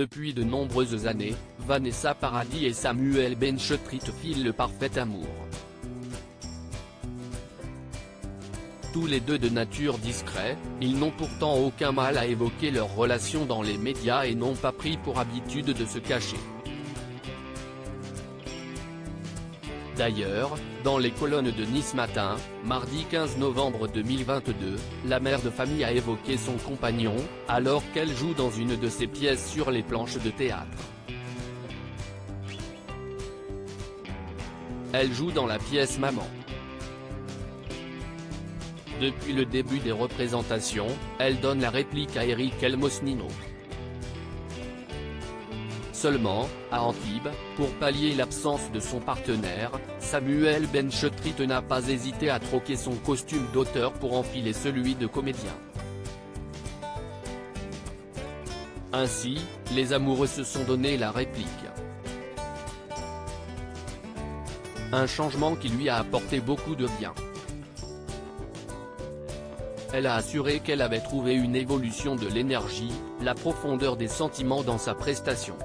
Depuis de nombreuses années, Vanessa Paradis et Samuel Benchetrit filent le parfait amour. Tous les deux de nature discrète, ils n'ont pourtant aucun mal à évoquer leur relation dans les médias et n'ont pas pris pour habitude de se cacher. D'ailleurs, dans les colonnes de Nice Matin, mardi 15 novembre 2022, la mère de famille a évoqué son compagnon, alors qu'elle joue dans une de ses pièces sur les planches de théâtre. Elle joue dans la pièce Maman. Depuis le début des représentations, elle donne la réplique à Eric Elmosnino. Seulement, à Antibes, pour pallier l'absence de son partenaire, Samuel Benchetrit n'a pas hésité à troquer son costume d'auteur pour enfiler celui de comédien. Ainsi, les amoureux se sont donné la réplique. Un changement qui lui a apporté beaucoup de bien. Elle a assuré qu'elle avait trouvé une évolution de l'énergie, la profondeur des sentiments dans sa prestation.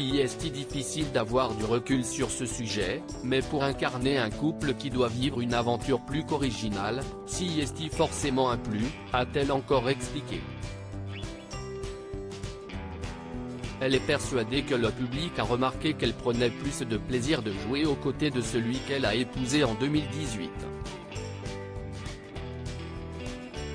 Si est difficile d'avoir du recul sur ce sujet, mais pour incarner un couple qui doit vivre une aventure plus qu'originale, si est forcément un plus, a-t-elle encore expliqué. Elle est persuadée que le public a remarqué qu'elle prenait plus de plaisir de jouer aux côtés de celui qu'elle a épousé en 2018.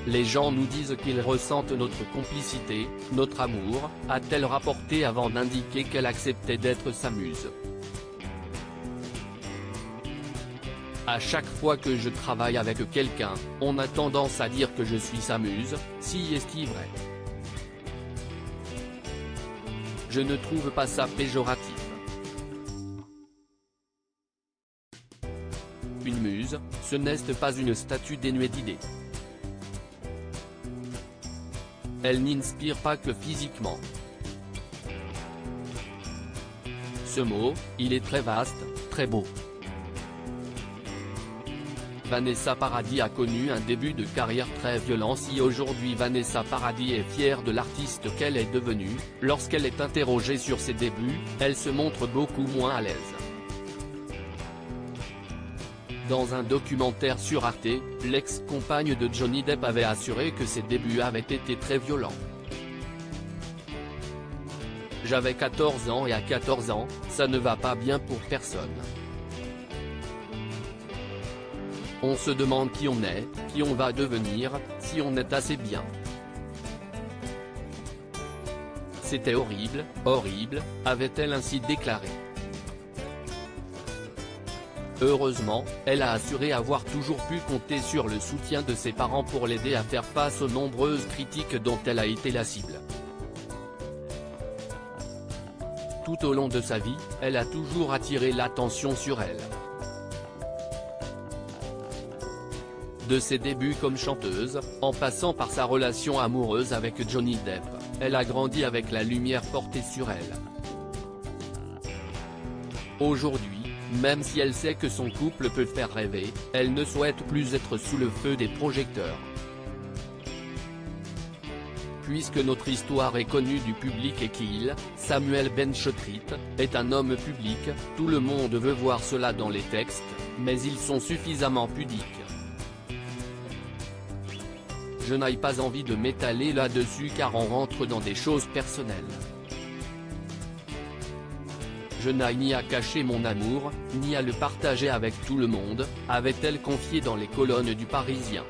Les gens nous disent qu'ils ressentent notre complicité, notre amour, a-t-elle rapporté avant d'indiquer qu'elle acceptait d'être sa muse. À chaque fois que je travaille avec quelqu'un, on a tendance à dire que je suis sa muse, si est-il vrai. Je ne trouve pas ça péjoratif. Une muse, ce n'est pas une statue dénuée d'idées. Elle n'inspire pas que physiquement. Ce mot, il est très vaste, très beau. Vanessa Paradis a connu un début de carrière très violent. Si aujourd'hui Vanessa Paradis est fière de l'artiste qu'elle est devenue, lorsqu'elle est interrogée sur ses débuts, elle se montre beaucoup moins à l'aise. Dans un documentaire sur Arte, l'ex-compagne de Johnny Depp avait assuré que ses débuts avaient été très violents. J'avais 14 ans et à 14 ans, ça ne va pas bien pour personne. On se demande qui on est, qui on va devenir, si on est assez bien. C'était horrible, horrible, avait-elle ainsi déclaré. Heureusement, elle a assuré avoir toujours pu compter sur le soutien de ses parents pour l'aider à faire face aux nombreuses critiques dont elle a été la cible. Tout au long de sa vie, elle a toujours attiré l'attention sur elle. De ses débuts comme chanteuse, en passant par sa relation amoureuse avec Johnny Depp, elle a grandi avec la lumière portée sur elle. Aujourd'hui, même si elle sait que son couple peut faire rêver, elle ne souhaite plus être sous le feu des projecteurs. Puisque notre histoire est connue du public et qu'il, Samuel Benchetrit, est un homme public, tout le monde veut voir cela dans les textes, mais ils sont suffisamment pudiques. Je n'ai pas envie de m'étaler là-dessus car on rentre dans des choses personnelles. Je n'ai ni à cacher mon amour, ni à le partager avec tout le monde, avait-elle confié dans les colonnes du Parisien.